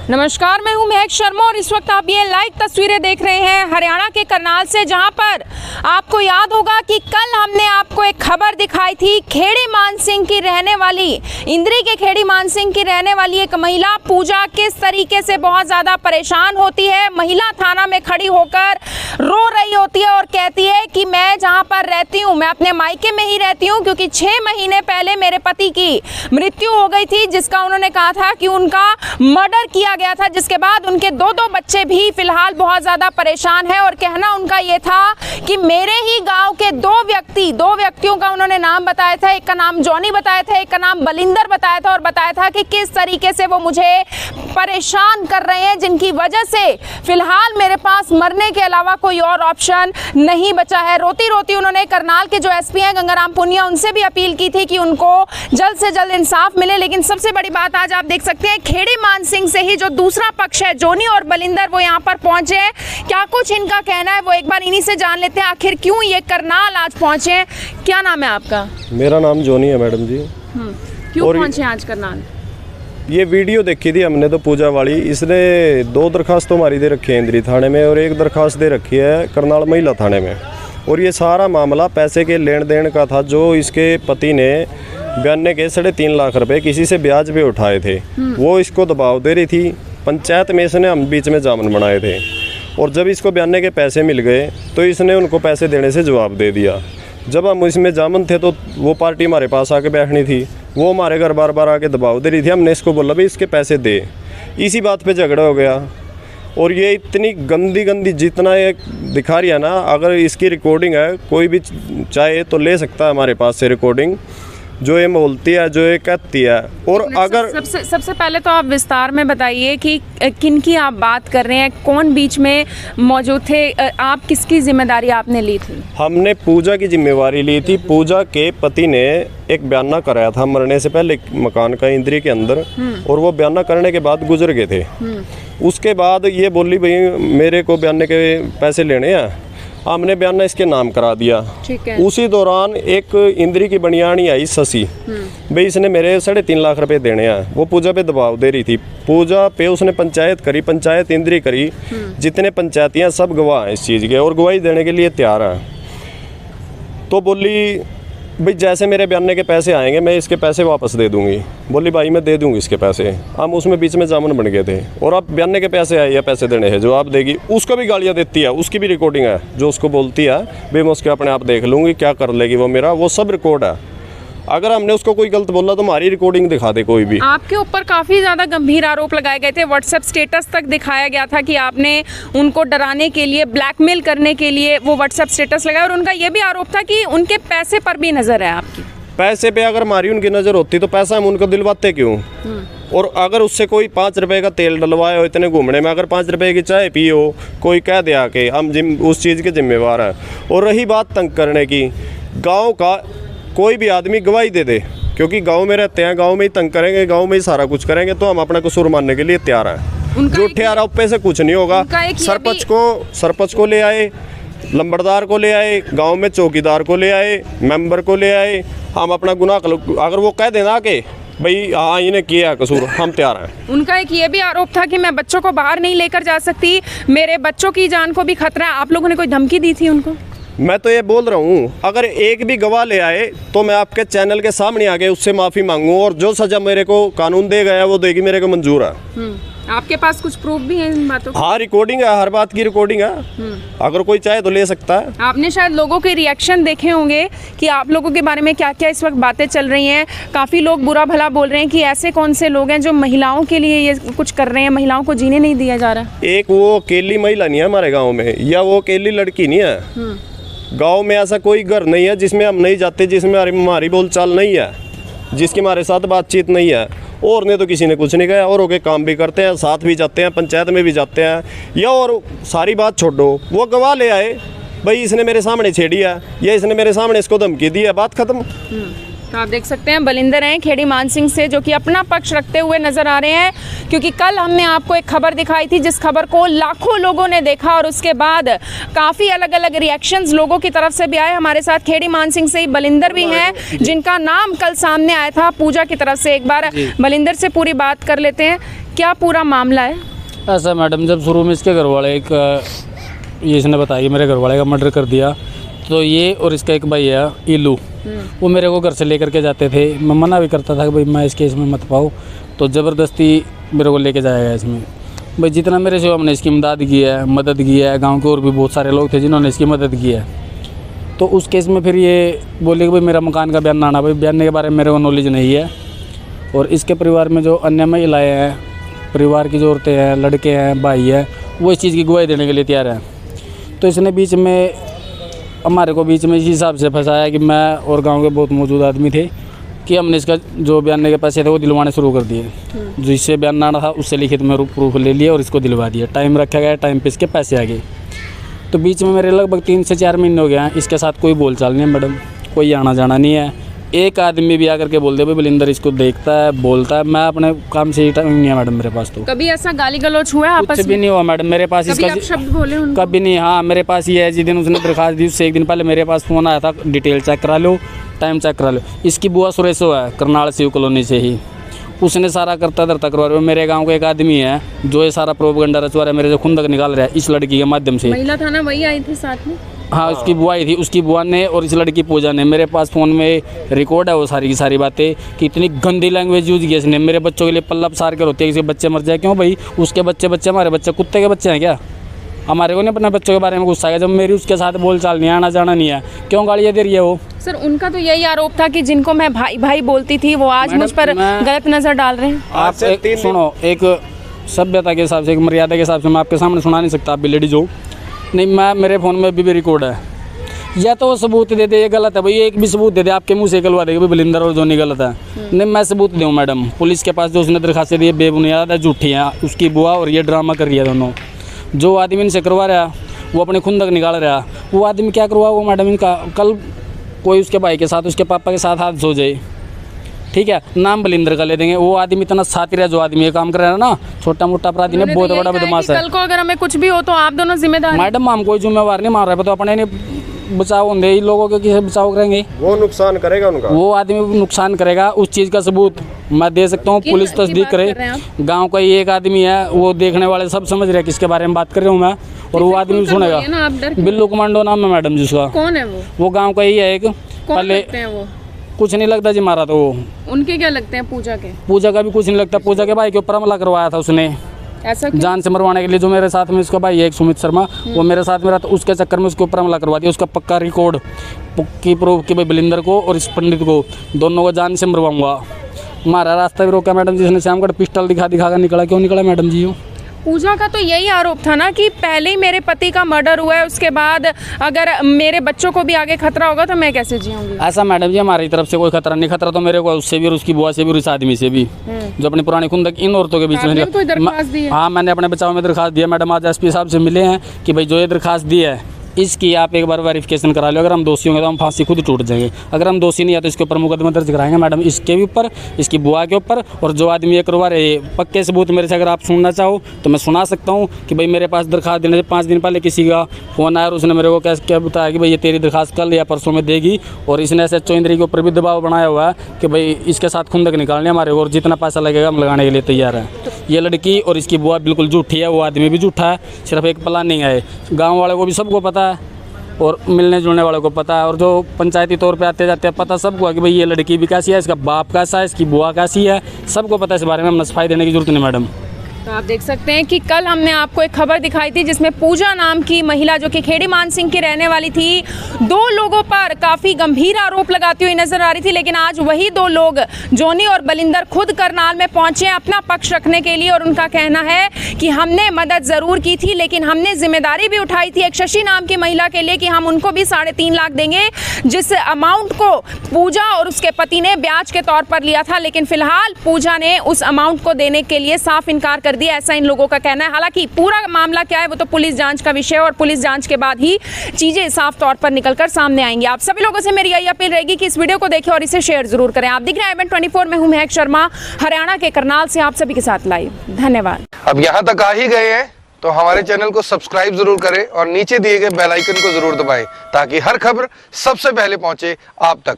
नमस्कार, मैं हूं महक शर्मा और इस वक्त आप ये लाइव तस्वीरें देख रहे हैं हरियाणा के करनाल से, जहां पर आपको याद होगा कि कल हमने आपको एक खबर दिखाई थी। खेड़ी मानसिंह की रहने वाली, इंद्री के खेड़ी मानसिंह की रहने वाली एक महिला पूजा किस तरीके से बहुत ज़्यादा परेशान होती है। महिला थाना में खड़ी होकर रो रही होती है और कहती है कि मैं जहाँ पर रहती हूँ, मैं अपने मायके में ही रहती हूँ, क्योंकि 6 महीने पहले मेरे पति की मृत्यु हो गई थी, जिसका उन्होंने कहा था कि उनका मर्डर किया गया था, जिसके बाद उनके 2 बच्चे भी फिलहाल बहुत ज़्यादा परेशान है। और कहना उनका ये था कि मेरे ही गांव के 2 व्यक्तियों का उन्होंने नाम बताया था। एक का नाम जॉनी बताया था, एक का नाम बलिंदर बताया था, और बताया था कि किस तरीके से वो मुझे परेशान कर रहे हैं, जिनकी वजह से फिलहाल मेरे पास मरने के अलावा कोई और ऑप्शन नहीं बचा है। रोती रोती उन्होंने करनाल के जो एसपी हैं गंगाराम पुनिया, उनसे भी अपील की थी कि उनको जल्द से जल्द इंसाफ मिले। लेकिन सबसे बड़ी बात आज आप देख सकते हैं, खेड़ी मानसिंह से ही जो दूसरा पक्ष है, जॉनी और बलिंदर, वो यहाँ पर पहुंचे हैं। क्या कुछ इनका कहना है वो एक बार इन्हीं से जान लेते हैं, आखिर क्यों ये करनाल आज पहुंचे हैं। क्या नाम है आपका? मेरा नाम जॉनी है मैडम जी। क्यों पहुंचे आज करनाल? ये वीडियो देखी थी हमने तो पूजा वाली, इसने 2 दरखास्त तो हमारी दे रखी है इंद्री थाने में और 1 दरखास्त दे रखी है करनाल महिला थाने में। और ये सारा मामला पैसे के लेन देन का था, जो इसके पति ने बयाने के 3.5 लाख रुपए किसी से ब्याज पे उठाए थे। वो इसको दबाव दे रही थी। पंचायत में इसने हम बीच में जामन बनाए थे, और जब इसको बयाने के पैसे मिल गए तो इसने उनको पैसे देने से जवाब दे दिया। जब हम इसमें जामन थे तो वो पार्टी हमारे पास आके बैठनी थी, वो हमारे घर बार बार आके दबाव दे रही थी। हमने इसको बोला भाई इसके पैसे दे, इसी बात पे झगड़ा हो गया। और ये इतनी गंदी जितना ये दिखा रही है ना, अगर इसकी रिकॉर्डिंग है, कोई भी चाहे तो ले सकता है हमारे पास से रिकॉर्डिंग, जो ये बोलती है, जो ये कहती है। और अगर सबसे पहले तो आप विस्तार में बताइए कि किन की आप बात कर रहे हैं, कौन बीच में मौजूद थे, आप किसकी जिम्मेदारी आपने ली थी? हमने पूजा की जिम्मेवारी ली थी। पूजा के पति ने एक बयाना कराया था मरने से पहले मकान का इंद्री के अंदर, और वो बयाना करने के बाद गुजर गए थे। उसके बाद ये बोली भाई मेरे को बयाने के पैसे लेने हैं, हमने बयाना इसके नाम करा दिया। ठीक है। उसी दौरान एक इंद्री की बनियानी आई शशि, भाई इसने मेरे 3.5 लाख रुपए देने हैं। वो पूजा पे दबाव दे रही थी। पूजा पे उसने पंचायत करी, पंचायत इंद्री करी, जितने पंचायतियाँ सब गवाह हैं इस चीज़ के और गवाही देने के लिए तैयार हैं। तो बोली भाई जैसे मेरे बयाने के पैसे आएंगे मैं इसके पैसे वापस दे दूंगी। बोली भाई मैं दे दूंगी इसके पैसे। हम उसमें बीच में जामुन बन गए थे, और अब बयाने के पैसे आए या पैसे देने हैं, जो आप देगी उसको भी गालियाँ देती है, उसकी भी रिकॉर्डिंग है, जो उसको बोलती है भाई मैं उसके अपने आप देख लूँगी क्या कर लेगी वो मेरा, वो सब रिकॉर्ड है। अगर हमने उसको कोई गलत बोला तो हमारी रिकॉर्डिंग दिखा दे कोई भी। आपके ऊपर काफ़ी ज़्यादा गंभीर आरोप लगाए गए थे, व्हाट्सएप स्टेटस तक दिखाया गया था कि आपने उनको डराने के लिए, ब्लैकमेल करने के लिए वो व्हाट्सएप स्टेटस लगाया, और उनका ये भी आरोप था कि उनके पैसे पर भी नज़र है आपकी। पैसे पे अगर हमारी उनकी नज़र होती तो पैसा हम उनको दिलवाते क्यों? और अगर उससे कोई 5 रुपए का तेल डलवाए हो इतने घूमने में, अगर 5 रुपए की चाय पी हो, कोई कह दे आके हम उस चीज़ के जिम्मेवार हैं। और रही बात तंग करने की, गाँव का कोई भी आदमी गवाही दे दे, क्योंकि गांव में रहते हैं, गांव में ही तंग करेंगे, गांव में ही सारा कुछ करेंगे, तो हम अपना कसूर मानने के लिए तैयार हैं। झूठे आरोप से कुछ नहीं होगा। सरपंच को ले आए, लंबड़दार को ले आए, गांव में चौकीदार को ले आए, मेंबर को ले आए, हम अपना गुनाह अगर वो कह देना कि भाई हाँ इन्हें किया कसूर, हम तैयार हैं। उनका एक ये भी आरोप था कि मैं बच्चों को बाहर नहीं लेकर जा सकती, मेरे बच्चों की जान को भी खतरा है। आप लोगों ने कोई धमकी दी थी उनको? मैं तो ये बोल रहा हूँ, अगर एक भी गवाह ले आए तो मैं आपके चैनल के सामने आके उससे माफ़ी मांगूँ, और जो सज़ा मेरे को कानून दे गया वो देगी, मेरे को मंजूर है। आपके पास कुछ प्रूफ भी है इन बातों? हाँ, रिकॉर्डिंग है, हर बात की रिकॉर्डिंग है, अगर कोई चाहे तो ले सकता है। आपने शायद लोगों के रिएक्शन देखे होंगे कि आप लोगों के बारे में क्या क्या इस वक्त बातें चल रही हैं। काफ़ी लोग बुरा भला बोल रहे हैं कि ऐसे कौन से लोग हैं जो महिलाओं के लिए ये कुछ कर रहे हैं, महिलाओं को जीने नहीं दिया जा रहा। एक वो अकेली महिला नहीं है हमारे गाँव में, या वो अकेली लड़की नहीं है। गांव में ऐसा कोई घर नहीं है जिसमें हम नहीं जाते, जिसमें हमारी बोलचाल नहीं है, जिसकी हमारे साथ बातचीत नहीं है। और ने तो किसी ने कुछ नहीं कहा, और के काम भी करते हैं, साथ भी जाते हैं, पंचायत में भी जाते हैं। या और सारी बात छोड़ो, वो गवाह ले आए, भाई इसने मेरे सामने छेड़ी है, या इसने मेरे सामने इसको धमकी दी है, बात खत्म। तो आप देख सकते हैं बलिंदर हैं खेड़ी मानसिंह से, जो कि अपना पक्ष रखते हुए नजर आ रहे हैं, क्योंकि कल हमने आपको एक खबर दिखाई थी, जिस खबर को लाखों लोगों ने देखा, और उसके बाद काफ़ी अलग अलग रिएक्शंस लोगों की तरफ से भी आए। हमारे साथ खेड़ी मानसिंह से ही बलिंदर भी हैं, जिनका नाम कल सामने आया था पूजा की तरफ से। एक बार बलिंदर से पूरी बात कर लेते हैं। क्या पूरा मामला है? ऐसा मैडम, जब शुरू में इसके घर वाले ये इसने बताया मेरे घर वाले का मर्डर कर दिया, तो ये और इसका एक भाई है इलू, वो मेरे को घर से लेकर के जाते थे। मैं मना भी करता था कि भाई मैं इस केस में मत पाऊँ, तो ज़बरदस्ती मेरे को लेके जाएगा इसमें। भाई जितना मेरे से हमने इसकी मदद की है, गांव के और भी बहुत सारे लोग थे जिन्होंने इसकी मदद की है। तो उस केस में फिर ये बोले कि भाई मेरा मकान का बयान आना, भाई बयान के बारे में मेरे को नॉलेज नहीं है। और इसके परिवार में जो अन्य महिलाएँ हैं, परिवार की जो औरतें हैं, लड़के हैं, भाई हैं, वो इस चीज़ की गवाही देने के लिए तैयार हैं। तो इसने बीच में हमारे को इस हिसाब से फंसाया कि मैं और गांव के बहुत मौजूद आदमी थे कि हमने इसका जो बयान के पैसे थे वो दिलवाने शुरू कर दिए। जिससे बयान आना था उससे लिखित में प्रूफ ले लिया और इसको दिलवा दिया। टाइम रखा गया, टाइम पे इसके पैसे आ गए। तो बीच में मेरे लगभग 3 से 4 महीने हो गए हैं, इसके साथ कोई बोलचाल नहीं है मैडम, कोई आना जाना नहीं है। एक आदमी भी आकर के बोल दे भाई बलिंदर इसको देखता है, बोलता है, मैं अपने काम से ही टाइम नहीं है मैडम मेरे पास। तो कभी ऐसा गाली गलौज हुआ है आपस कुछ भी नहीं हुआ मैडम मेरे पास। कभी आप शब्द बोले उनको? कभी नहीं। हाँ, मेरे पास ये है, जिस दिन उसने दरखास्त दी उससे एक दिन पहले मेरे पास फ़ोन आया था, डिटेल चेक करा लो, टाइम चेक करा लो। इसकी बुआ सुरेशो है, करनाल शिव कॉलोनी से ही, उसने सारा करता धरता करवा रहा है। मेरे गांव का एक आदमी है जो ये सारा प्रोपगंडा रचवा रहा है, मेरे से खुंदक निकाल रहा है इस लड़की के माध्यम से। महिला थाना वही आई थी साथ में? हाँ, उसकी बुआ आई थी, उसकी बुआ ने और इस लड़की पूजा ने। मेरे पास फ़ोन में रिकॉर्ड है वो सारी की सारी बातें कि इतनी गंदी लैंग्वेज यूज़ की इसने। मेरे बच्चों के लिए पल्ला पसार कर होती है, किसी बच्चे मर जाए। क्यों भाई, उसके बच्चे हमारे बच्चे कुत्ते के बच्चे हैं क्या? हमारे को नहीं अपने बच्चों के बारे में गुस्सा है। जब मेरी उसके साथ बोलचाल नहीं, आना जाना नहीं है, क्यों गालियाँ दे रही है वो? सर, उनका तो यही आरोप था कि जिनको मैं भाई भाई बोलती थी वो आज मुझ पर गलत नज़र डाल रहे हैं। आप सुनो, एक सभ्यता के हिसाब से, एक मर्यादा के हिसाब से मैं आपके सामने सुना नहीं सकता, आप भी लेडीज हो। नहीं, मैं मेरे फ़ोन में अभी भी रिकॉर्ड है। या तो वो सबूत दे दे ये गलत है भाई, एक भी सबूत दे दे, आपके मुंह से कहलवा देगा भाई बलिंदर और जोनी गलत है। नहीं, मैं सबूत दूँ मैडम, पुलिस के पास जो उसने दरखास्तें दी बेबुनियाद है, झूठी है। उसकी बुआ और ये ड्रामा कर रही है दोनों। जो आदमी इनसे करवा रहा वो अपने खुंदक निकाल रहा, वो आदमी क्या करवा वो मैडम इनका। कल कोई उसके भाई के साथ, उसके पापा के साथ हादसा हो जाए, ठीक है, नाम बलिंदर का ले देंगे। वो आदमी इतना सातिर है जो आदमी ये काम कर रहा है ना, छोटा मोटा अपराधी ने, बहुत बड़ा बदमाश है। कल को अगर हमें कुछ भी हो तो आप दोनों जिम्मेदार? मैडम, हम कोई जिम्मेवार नहीं मान रहे, तो अपने नहीं बचाव होंगे, इन लोगों के किसे बचाव करेंगे? वो नुकसान करेगा उनका, वो आदमी नुकसान करेगा। उस चीज़ का सबूत मैं दे सकता हूँ, पुलिस तस्दीक करे। गांव का ये एक आदमी है, वो देखने वाले सब समझ रहे हैं किसके बारे में बात कर रहा हूँ मैं, और वो आदमी भी सुनेगा। बिल्लू कमांडो नाम है मैडम जिसका। कौन है वो गाँव का ही है एक। पहले वो कुछ नहीं लगता जी मारा, तो वो उनके क्या लगते हैं? पूजा का भी कुछ नहीं लगता। पूजा के भाई के ऊपर हमला करवाया था उसने, ऐसा जान से मरवाने के लिए। जो मेरे साथ में उसका भाई है एक सुमित शर्मा, वो मेरे साथ में रहा, तो उसके चक्कर में उसके ऊपर हमला करवा दिया। उसका पक्का रिकॉर्ड की प्रूफ कि भाई बलिंदर को और इस पंडित को दोनों को जान से मरवाऊंगा। हमारा रास्ता भी रोका मैडम, जिसने श्यामगढ़ पिस्टल दिखा कर निकला। क्यों निकला मैडम जी? पूजा का तो यही आरोप था ना कि पहले ही मेरे पति का मर्डर हुआ है, उसके बाद अगर मेरे बच्चों को भी आगे खतरा होगा तो मैं कैसे जीऊंगी? ऐसा मैडम जी, हमारी तरफ से कोई खतरा नहीं। खतरा तो मेरे को उससे भी और उसकी बुआ से भी और इस आदमी से भी, जो अपनी पुरानी खुंदक इन औरतों के बीच में। कोई दरखास्त दी है? हाँ, मैंने अपने बचाव में दरखास्त दिया मैडम। आज एसपी साहब से मिले हैं कि भाई जो ये दरखास्त दी है इसकी आप एक बार वेरिफिकेशन करा लो। अगर हम दोषी होंगे तो हम फांसी खुद टूट जाएंगे। अगर हम दोषी नहीं है तो इसके ऊपर मुकदमा दर्ज कराएंगे मैडम, इसके भी ऊपर, इसकी बुआ के ऊपर। और जो आदमी ये करवा रहे, पक्के सबूत मेरे से अगर आप सुनना चाहो तो मैं सुना सकता हूँ कि भाई मेरे पास दरखास्त देने से 5 दिन पहले किसी का फ़ोन आया और उसने मेरे को क्या बताया कि भाई ये तेरी दरखास्त कल या परसों में देगी। और इसने ऐसे चौधरी के ऊपर भी दबाव बनाया हुआ है कि भाई इसके साथ खुंदक निकालने हमारे, और जितना पैसा लगेगा हम लगाने के लिए तैयार हैं। ये लड़की और इसकी बुआ बिल्कुल झूठी है, वो आदमी भी झूठा है। सिर्फ एक प्लानिंग है, गाँव वाले को भी सबको पता है और मिलने जुलने वालों को पता है, और जो पंचायती तौर पे आते जाते हैं पता सबको है कि भाई ये लड़की भी कैसी है, इसका बाप कैसा है, इसकी बुआ कैसी है, सबको पता है। इस बारे में हम सफाई देने की जरूरत नहीं मैडम। तो आप देख सकते हैं कि कल हमने आपको एक खबर दिखाई थी जिसमें पूजा नाम की महिला जो कि खेड़ी मानसिंह की रहने वाली थी, 2 लोगों पर काफ़ी गंभीर आरोप लगाती हुई नजर आ रही थी। लेकिन आज वही 2 लोग, जोनी और बलिंदर, खुद करनाल में पहुंचे अपना पक्ष रखने के लिए। और उनका कहना है कि हमने मदद ज़रूर की थी, लेकिन हमने जिम्मेदारी भी उठाई थी एक शशि नाम की महिला के लिए कि हम उनको भी 3.5 लाख देंगे, जिस अमाउंट को पूजा और उसके पति ने ब्याज के तौर पर लिया था। लेकिन फिलहाल पूजा ने उस अमाउंट को देने के लिए साफ इनकार कर दिया, ऐसा इन लोगों का कहना है। हालांकि पूरा मामला क्या है वो तो पुलिस जांच का विषय है, और पुलिस जांच के बाद ही चीजें साफ तौर पर निकलकर सामने आएंगी। आप सभी लोगों से मेरी यही अपील रहेगी कि इस वीडियो को देखें और इसे शेयर जरूर करें। आप दिख रहे हैं IBN 24 में हूं महक शर्मा, हरियाणा के करनाल से आप सभी के साथ लाइव। धन्यवाद। अब यहाँ तक आ ही गए हैं तो हमारे चैनल को सब्सक्राइब जरूर करें और नीचे दिए गए बेल आइकन को जरूर दबाएं ताकि हर खबर सबसे पहले पहुंचे आप तक।